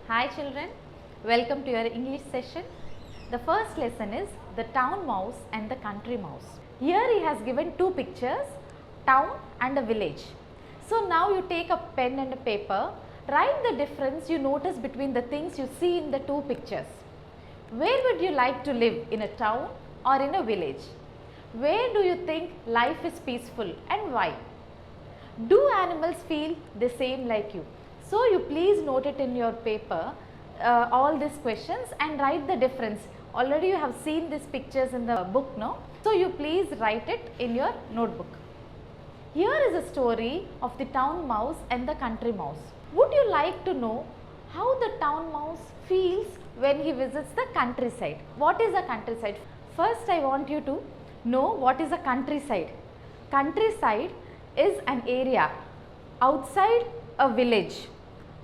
Hi children, welcome to your English session. The first lesson is the town mouse and the country mouse. Here he has given two pictures, town and a village. So now you take a pen and a paper, write the difference you notice between the things you see in the two pictures. Where would you like to live, in a town or in a village? Where do you think life is peaceful and why? Do animals feel the same like you? So you please note it in your paper, all these questions, and write the difference. Already you have seen these pictures in the book, no? So you please write it in your notebook. Here is a story of the town mouse and the country mouse. Would you like to know how the town mouse feels when he visits the countryside? What is a countryside? First I want you to know what is a countryside. Countryside is an area outside a village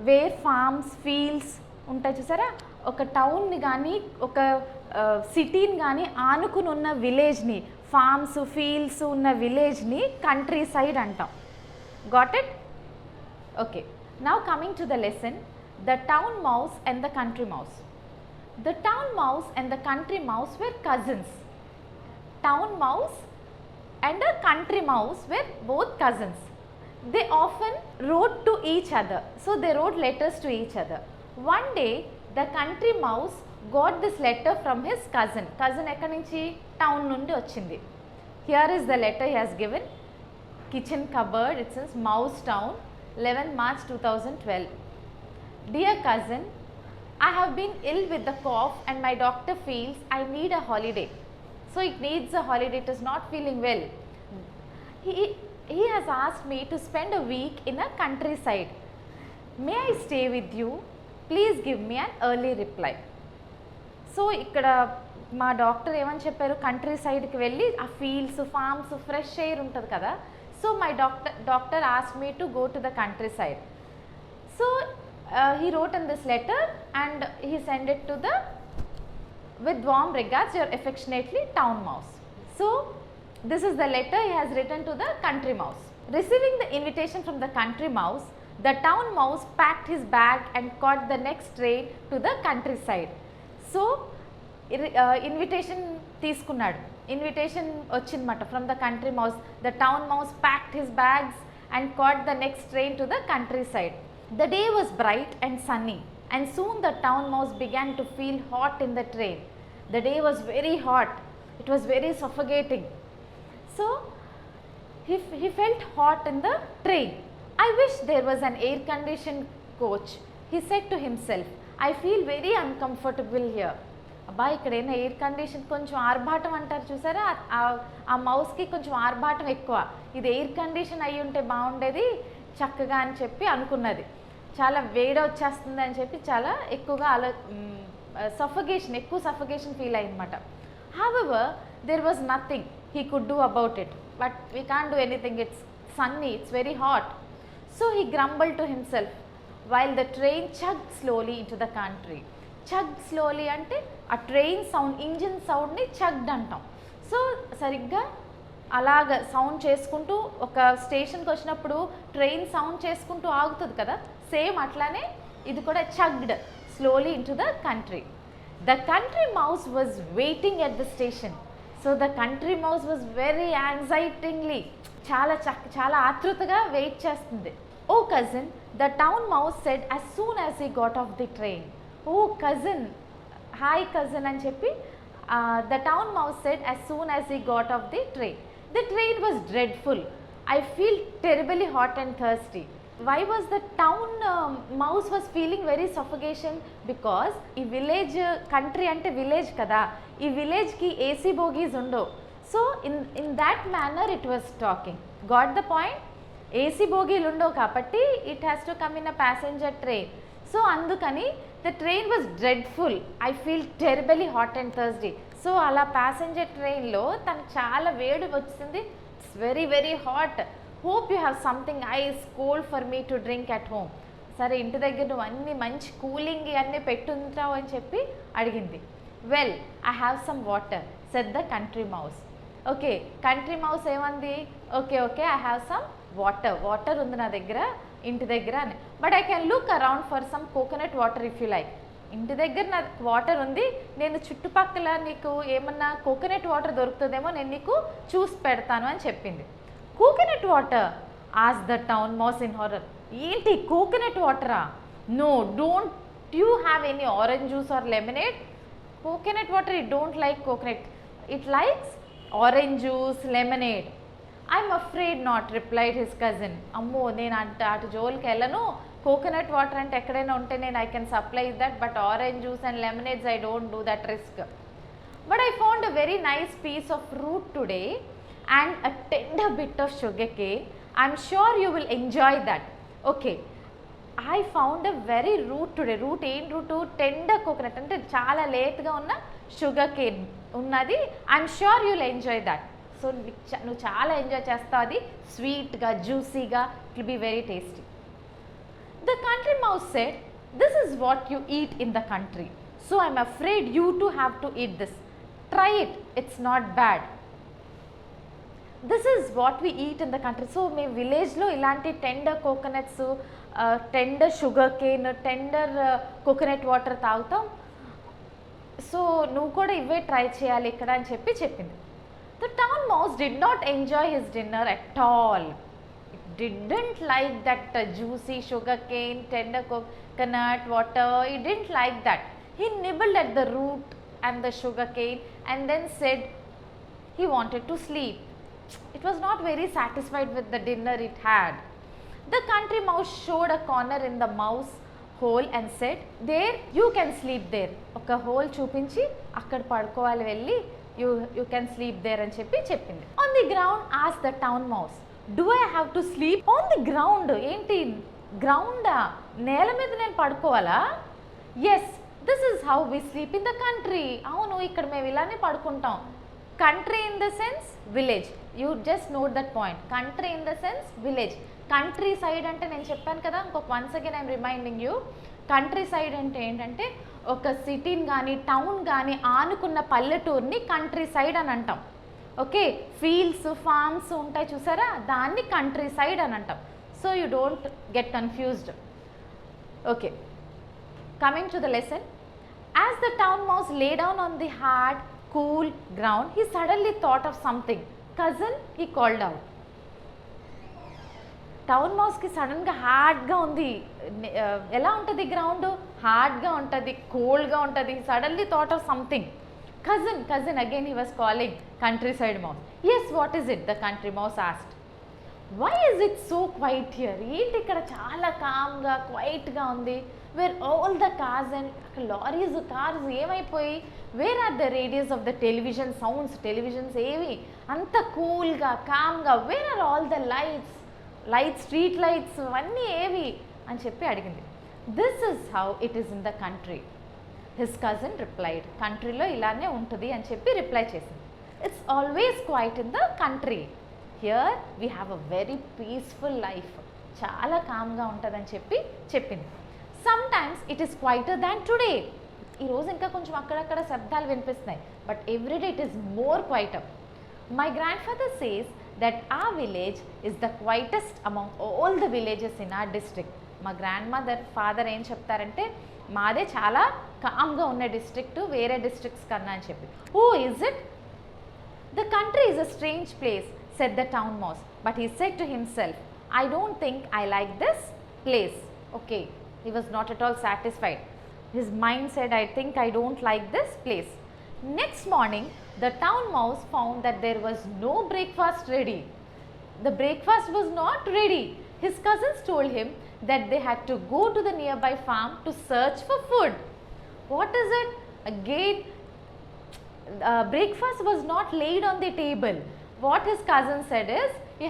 where farms, fields ఉంటాయి చూసారా. ఒక టౌన్ని కానీ ఒక సిటీని కానీ ఆనుకుని ఉన్న విలేజ్ని, forms, fields ఉన్న విలేజ్ని కంట్రీ సైడ్ అంటాం. Got it? Okay, now coming to the lesson, the town mouse and the country mouse. The town mouse and the country mouse were cousins. Town mouse and a country mouse were both cousins. They often wrote to each other. So they wrote letters to each other. One day the country mouse got this letter from his cousin. Cousin ekkadi nunchi? Town nundi ochindi. Here is the letter he has given. Kitchen cupboard, it says Mouse Town, 11 March 2012. Dear cousin, I have been ill with the cough and my doctor feels I need a holiday. So it needs a holiday, it is not feeling well. He has asked me to spend a week in a countryside. May I stay with you? Please give me an early reply. So ఇక్కడ మా doctor ఏమని చెప్పారు, country సైడ్కి వెళ్ళి ఆ fields, forms, fresh air ఉంటుంది కదా. So my doctor asked me to go to the country side. So he wrote in this letter and he sent it to the with warm regards, your affectionately town mouse. So this is the letter he has written to the country mouse. Receiving the invitation from the country mouse, the town mouse packed his bag and caught the next train to the countryside. So invitation తీసుకున్నాడు, invitation వచ్చిందన్నమాట from the country mouse. The town mouse packed his bags and caught the next train to the countryside. The day was bright and sunny and soon the town mouse began to feel hot in the train. The day was very hot, it was very suffocating. So he felt hot in the train. I wish there was an air conditioned coach, he said to himself. I feel very uncomfortable here. అబ్బా ఇక్కడైనా air condition, కొంచెం ఆర్భాటం అంటారు చూసారా, ఆ మౌస్కి కొంచెం ఆర్భాటం ఎక్కువ. ఇది ఎయిర్ కండిషన్ అయ్యి ఉంటే బాగుండేది చక్కగా అని చెప్పి అనుకున్నది. చాలా వేడి వచ్చేస్తుంది అని చెప్పి చాలా ఎక్కువగా ఎక్కువ సఫకేషన్ ఫీల్ అయ్యిందన్నమాట. However, there was nothing he could do about it. But we can't do anything, it's sunny, it's very hot. So he grumbled to himself while the train chugged slowly into the country. Chugged slowly అంటే ఆ train sound, engine సౌండ్ని chugged అంటాం. So సరిగ్గా అలాగ sound చేసుకుంటూ ఒక స్టేషన్కి వచ్చినప్పుడు train sound చేసుకుంటూ ఆగుతుంది కదా, సేమ్ అట్లానే ఇది కూడా chugged slowly into the country. The country mouse was waiting at the station. So the country mouse was very anxietingly, చాలా ఆతృతగా వెయిట్ చేస్తుంది. Oh cousin, the town mouse said as soon as he got off the train. Oh cousin, hi cousin అని చెప్పి the town mouse said as soon as he got off the train. The train was dreadful. I feel terribly hot and thirsty. Why was the town mouse was feeling very suffocation? Because ఈ village, country అంటే village కదా, ఈ విలేజ్కి AC bogies ఉండవు. So in that manner it was talking. Got the point? AC బోగీలు ఉండవు కాబట్టి it has to come in a passenger train. So అందుకని the train was dreadful. I feel terribly hot and thirsty. So అలా passenger ట్రైన్లో తనకు చాలా వేడి వచ్చింది. It's very very hot. Hope you have something ice cold for me to drink at home. సరే ఇంటి దగ్గర నువ్వు అన్నీ మంచి కూలింగ్ అన్నీ పెట్టుంటావు అని చెప్పి అడిగింది. Well, I have some water said the country mouse. Okay, country mouse ఏమంది? Okay, I have some water ఉంది నా దగ్గర ఇంటి దగ్గర అని. But I can look around for some coconut water if you like. ఇంటి దగ్గర నా వాటర్ ఉంది, నేను చుట్టుపక్కల నీకు ఏమన్నా కోకోనట్ వాటర్ దొరుకుతుందేమో నేను నీకు చూసి పెడతాను అని చెప్పింది. Coconut water as the town mouse in horror. ఏంటి కోకోనట్ వాటరా? No, don't you have any orange juice or lemonade? Coconut water it don't like coconut, it likes orange juice, lemonade. I'm afraid not, replied his cousin. అమ్మో, నేను అటు జోలికి వెళ్ళను, coconut water అంటే ఎక్కడైనా ఉంటే నేను I can supply that, but orange juice and lemonades I don't do that risk. But I found a very nice piece of fruit today and a tender bit of sugar cane. I'm sure you will enjoy that. Okay, I found a very root today. Root ఏం root? Tender coconut అంటే చాలా లేట్గా ఉన్న sugar cane ఉన్నది. I'm sure you will enjoy that. So నువ్వు చాలా enjoy చేస్తావు, అది స్వీట్గా జ్యూసీగా, it will be very tasty. The country mouse said, "This is what you eat in the country. So I am afraid you too have to eat this. Try it, it's not bad." This is what we eat in the country. So మేము విలేజ్లో ఇలాంటి tender coconuts, tender sugar cane, tender coconut water తాగుతాం. So నువ్వు కూడా ఇవే try చేయాలి ఇక్కడ అని చెప్పింది. The town mouse did not enjoy his dinner at all. It didn't like that juicy sugar cane, tender coconut water. It didn't like that. He nibbled at the root and the sugar cane and then said he wanted to sleep. It was not very satisfied with the dinner it had. The country mouse showed a corner in the mouse hole and said, "There, you can sleep there." ఒక whole చూపించి అక్కడ పడుకోవాలి వెళ్ళి, you can sleep there అని చెప్పింది. On the ground asked the town mouse, "Do I have to sleep on the ground?" ఏంటి గ్రౌండా? నేల మీద నేను పడుకోవాలా? Yes, this is how we sleep in the country. అవును, ఇక్కడ మేము ఇలానే పడుకుంటాం. Country in the sense village. You just note that point. Country in the sense village. Country side అంటే నేను చెప్పాను కదా, ఇంకొక once again I'm reminding you. Country side అంటే ఏంటంటే ఒక సిటీని కానీ టౌన్ కానీ ఆనుకున్న పల్లెటూరుని కంట్రీ సైడ్ అని అంటాం. ఓకే, ఫీల్డ్స్ ఫార్మ్స్ ఉంటాయి చూసారా, దాన్ని కంట్రీ సైడ్ అని అంటాం. So you don't get confused. Okay, coming to the lesson. As the town mouse lay down on the hard cool ground, he suddenly thought of something. Cousin, he called out. Town మౌస్కి సడన్గా హార్డ్గా ఉంది. ఎలా ఉంటుంది ground? హార్డ్గా ఉంటుంది, కోల్డ్గా ఉంటుంది. Suddenly thought of something. Cousin, cousin again he was calling country side mouse. Yes, what is it? The country mouse asked. Why is it so quiet here? ఏంటి ఇక్కడ చాలా కామ్గా క్వైట్గా ఉంది? Where all the cars and అక్కడ lorries cars ఏమైపోయి? Where are the radios of the television sounds? Televisions ఏవి? అంత కూల్గా కామ్గా. Where are all the lights? Street lights అవన్నీ ఏవి అని అడిగింది. This is how it is in the country, his cousin replied. కంట్రీలో ఇలానే ఉంటుంది అని రిప్లై చేసింది. It's always quiet in the country. Here we have a very peaceful life. చాలా కామ్గా ఉంటుందని చెప్పింది. Sometimes it is quieter than today. ఈరోజు ఇంకా కొంచెం అక్కడక్కడ శబ్దాలు వినిపిస్తున్నాయి, but everyday it is more quieter. My grandfather says that our village is the quietest among all the villages in our district. మా గ్రాండ్ ఫాదర్ ఏం చెప్తారంటే మాదే చాలా కామ్గా ఉన్న డిస్ట్రిక్ట్ వేరే డిస్ట్రిక్ట్స్ కన్నా అని చెప్పి. Oh, is it? The country is a strange place, said the town mouse. But he said to himself, I don't think I like this place. Okay, he was not at all satisfied. His mind said, I think I don't like this place. Next morning, the town mouse found that there was no breakfast ready. The breakfast was not ready. His cousins told him that they had to go to the nearby farm to search for food. What is it? Again, breakfast was not laid on the table. What his cousin said is, he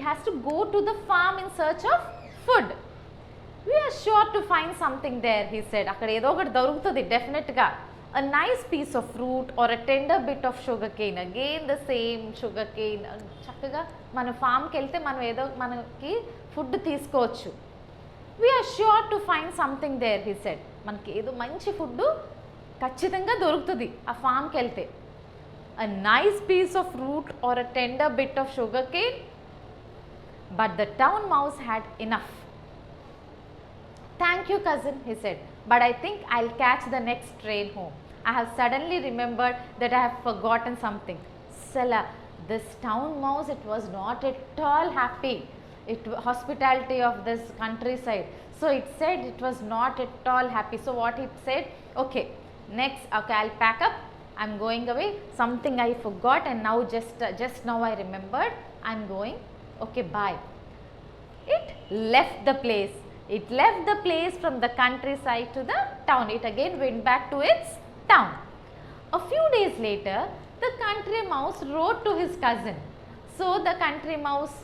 has to go to the farm in search of food. We are sure to find something there, he said. అక్కడ ఏదో ఒకటి దొరుకుతుంది డెఫినెట్గా. A nice piece of fruit or a tender bit of sugar cane. Again the same sugar cane. చక్కగా మన ఫామ్కి వెళ్తే మనం ఏదో మనకి ఫుడ్ తీసుకోవచ్చు. We are sure to find something there, he said. మనకి ఏదో మంచి ఫుడ్ ఖచ్చితంగా దొరుకుతుంది ఆ ఫామ్కి వెళ్తే. A nice piece of fruit or a tender bit of sugar cane. But the town mouse had enough. Thank you, cousin, he said, but I think I'll catch the next train home. I have suddenly remembered that I have forgotten something. Sala, this town mouse, it was not at all happy. Hospitality of this countryside. So it said it was not at all happy. So what it said, okay, next, okay, I'll pack up. I'm going away. Something I forgot, and now just now I remembered. I'm going. Okay, bye. It left the place. It left the place from the countryside to the town. It again went back to its town. A few days later, the country mouse wrote to his cousin. So the country mouse,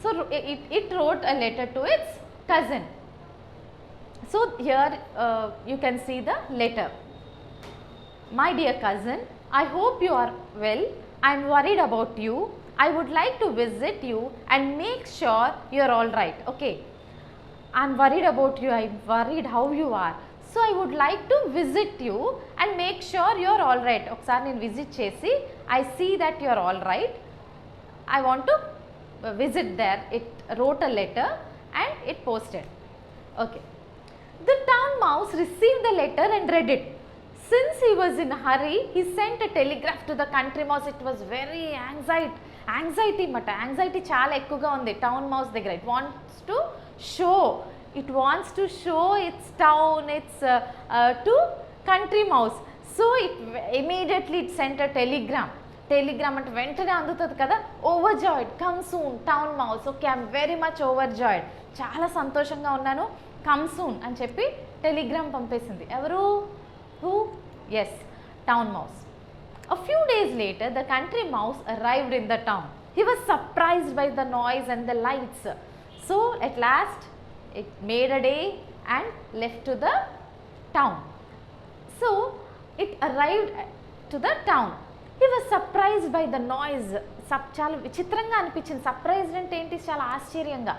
so it wrote a letter to its cousin. So here you can see the letter. My dear cousin, I hope you are well. I am worried about you. I would like to visit you and make sure you are all right. Okay. I am worried about you. I am worried how you are. So I would like to visit you and make sure you are all right. ఒకసారి నేను visit చేసి I see that you are all right. I want to visit there. It wrote a letter and it posted. Okay. The town mouse received the letter and read it. Since he was in a hurry, he sent a telegraph to the country mouse. It was very anxiety మాట. Anxiety చాలా ఎక్కువగా ఉంది town mouse దగ్గర. It wants to show its town, its to country mouse. So it immediately it sent a telegram. Telegram అంటే వెంటనే అందుతుంది కదా. Overjoyed, come soon, town mouse. Okay, I am very much overjoyed. చాలా సంతోషంగా ఉన్నాను. Come soon అని చెప్పి Telegram పంపేసింది. ఎవరు? Who? Yes, town mouse. A few days later, the country mouse arrived in the town. He was surprised by the noise and the lights. So at last, it made a day and left to the town. So it arrived to the town. He was surprised by the noise. చాలా విచిత్రంగా అనిపించింది. Surprised అంటే ఏంటి? చాలా ఆశ్చర్యంగా.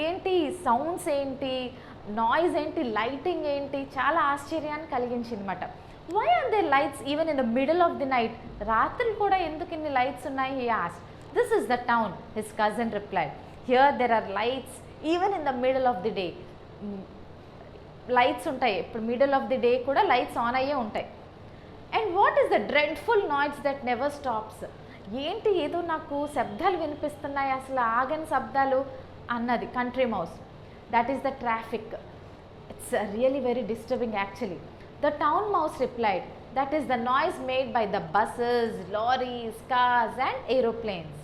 ఏంటి sounds ఏంటి, noise ఏంటి, లైటింగ్ ఏంటి, చాలా ఆశ్చర్యాన్ని కలిగించింది అన్నమాట. Why are they lights even in the middle of the night? రాత్రి కూడా ఎందుకు ఇన్ని లైట్స్ ఉన్నాయి? He asked. This is the town, his cousin replied. Here there are lights even in the middle of the day. Lights ఉంటాయి, ఇప్పుడు middle of the day కూడా lights on అయ్యే ఉంటాయి. And what is the dreadful noise that never stops? ఏంటి ఏదో నాకు శబ్దాలు వినిపిస్తున్నాయి, అసలు ఆగని శబ్దాలు అన్నది country mouse. That is the traffic. It's really very disturbing actually. The town mouse replied, that is the noise made by the buses, lorries, cars and aeroplanes.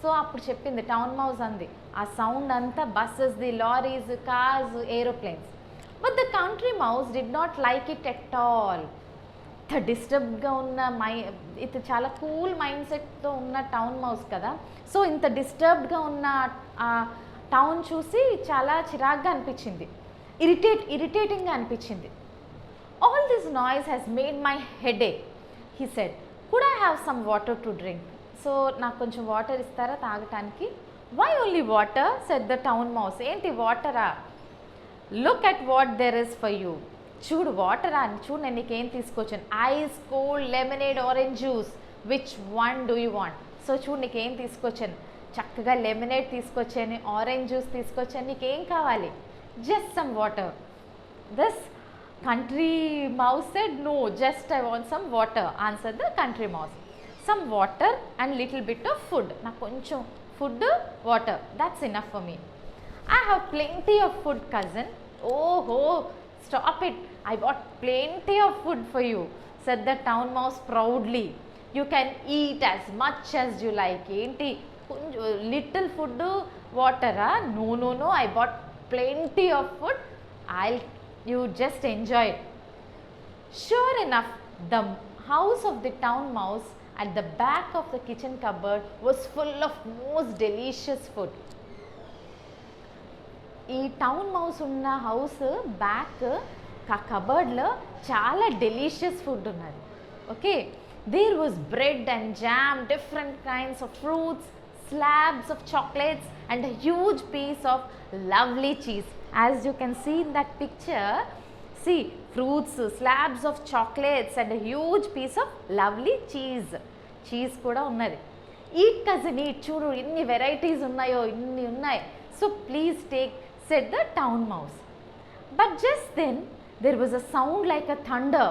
So appudu cheppindi town mouse andi aa sound anta buses, the lorries, cars, aeroplanes. But the country mouse did not like it at all. The disturbed ga unna ఇది చాలా cool mind సెట్తో ఉన్న town mouse కదా. So ఇంత డిస్టర్బ్డ్గా ఉన్న town చూసి చాలా చిరాగ్గా అనిపించింది, ఇరిటేటింగ్గా అనిపించింది. All this noise has made my headache, he said. Could I have some water to drink? So నాకు కొంచెం వాటర్ ఇస్తారా తాగటానికి? Why only water? Said the town mouse. ఏంటి వాటరా? Look at what there is for you. చూడు వాటరా అని చూడు, నేను నీకేం తీసుకొచ్చాను. Ice cold lemonade orange juice, which one do you want? So చూడు నీకేం తీసుకొచ్చాను, చక్కగా లెమనేడ్ తీసుకొచ్చాను, ఆరెంజ్ జ్యూస్ తీసుకొచ్చాను, నీకేం కావాలి? Just some water. This country mouse said, no, just I want some water, answer the country mouse. Some water and little bit of food. నాకు కొంచెం food, water, that's enough for me. I have plenty of food cousin. ఓహో, stop it, I bought plenty of food for you, said the town mouse proudly. You can eat as much as you like. Enti little food, water? No, I bought plenty of food. You just enjoy it. Sure enough, the house of the town mouse at the back of the kitchen cupboard was full of most delicious food. ఈ town mouse ఉన్న house back కబర్డ్లో చాలా delicious food ఉన్నది. Okay, there was bread and jam, different kinds of fruits, slabs of chocolates and a huge piece of lovely cheese. As you can see in that picture, see fruits, slabs of chocolates and a huge piece of lovely cheese. Cheese కూడా ఉన్నది. Eat cousin eat, చూడు ఎన్ని varieties ఉన్నాయో, ఇన్ని ఉన్నాయి. So please take, said the town mouse. But just then there was a sound like a thunder.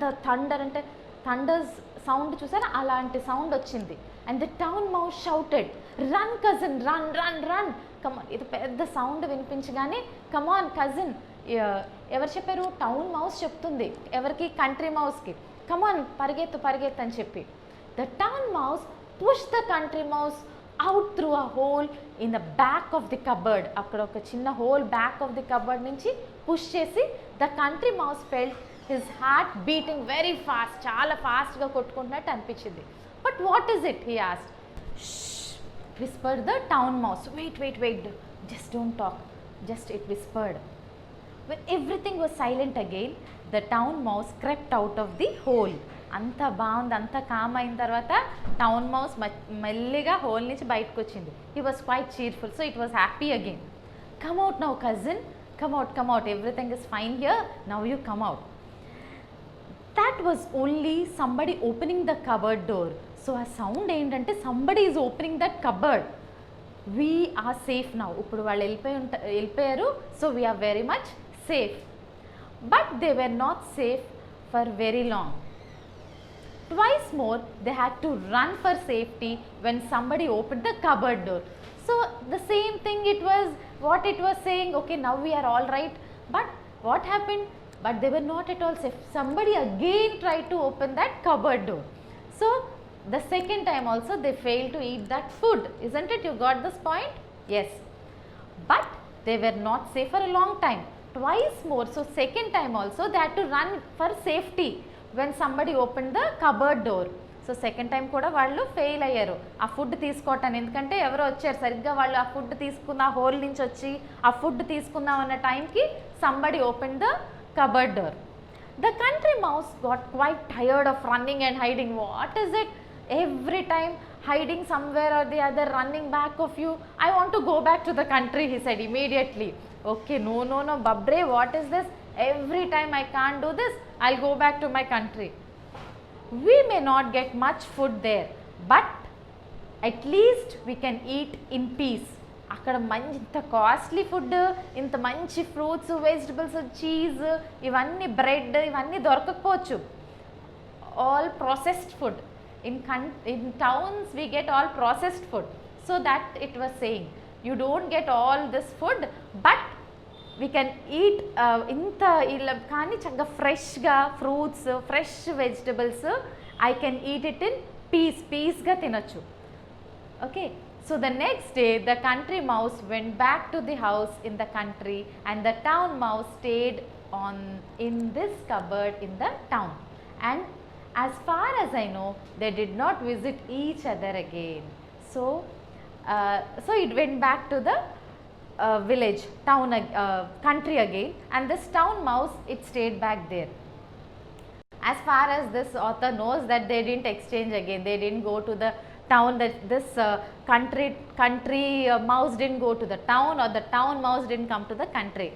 The thunder ante thunder's sound chusara alanti sound వచ్చింది. And the town mouse shouted, run cousin, run, run, run. Come on, ఇది పెద్ద sound వినిపించగానే come on cousin, ఎవరు చెప్పారు? Town mouse చెప్తుంది. ఎవరికి? Country మౌస్కి. come on, పరిగెత్తు పరిగెత్తు అని చెప్పి. The town mouse pushed the country mouse out through a hole in the back of the cupboard. అక్కడ ఒక చిన్న whole back of the cupboard నుంచి పుష్ చేసి the country mouse felt his heart beating very fast. చాలా ఫాస్ట్గా కొట్టుకుంటున్నట్టు అనిపించింది. But what is it? he asked. Shh, whispered the town mouse. Wait, wait, wait, just don't talk. Just it whispered. When everything was silent again, the town mouse crept out of the hole. అంత బాగుంది, అంత com అయిన తర్వాత town mouse మెల్లిగా whole నుంచి బయటకు వచ్చింది. He was quite cheerful, so it was happy again. Come out now cousin, come out, everything is fine here, now you come out. That was only somebody opening the cupboard door. So ఆ sound ఏంటంటే somebody is opening that cupboard. We are safe now. ఇప్పుడు వాళ్ళు వెళ్ళిపోయారు, so we are very much safe. But they were not safe for very long. Twice more they had to run for safety when somebody opened the cupboard door. So the same thing, it was what it was saying, okay, now we are all right. But what happened? But they were not at all safe. Somebody again tried to open that cupboard door. So the second time also they failed to eat that food. Isn't it? You got this point? Yes. But they were not safe for a long time. Twice more. So second time also they had to run for safety when somebody opened the cupboard door. So second time కూడా వాళ్ళు fail అయ్యారు ఆ food తీసుకోవటాన్ని. ఎందుకంటే ఎవరో వచ్చారు, సరిగ్గా వాళ్ళు ఆ ఫుడ్ తీసుకున్న హోల్ నుంచి వచ్చి ఆ ఫుడ్ తీసుకుందాం అన్న టైంకి somebody open the cupboard door. The country mouse got quite tired of running and hiding. What is it? Every time hiding somewhere or the other, running back of you. I want to go back to the country, he said immediately. Okay, no, Babre, what is this? Every time I can't do this, I'll go back to my country. We may not get much food there, but at least we can eat in peace. అక్కడ ఇంత costly food, ఇంత మంచి fruits, vegetables, cheese, ఇవన్నీ bread, ఇవన్నీ దొరకకపోవచ్చు. All processed food. In towns we get all processed food. So that it was saying, you don't get all this food, but we can eat ఇంత ఇలా కానీ చక్కగా ఫ్రెష్గా fruits, fresh vegetables, I can eat it in పీస్గా తినొచ్చు. Okay, so the next day the country mouse went back to the house in the country and the town mouse stayed on in this cupboard in the town. And as far as I know, they did not visit each other again. So it went back to the village, town, country again, and this town mouse, it stayed back there. As far as this author knows, that they didn't exchange again, they didn't go to the town, that this country mouse didn't go to the town, or the town mouse didn't come to the country.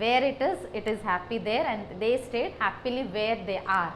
Where it is happy there, and they stayed happily where they are.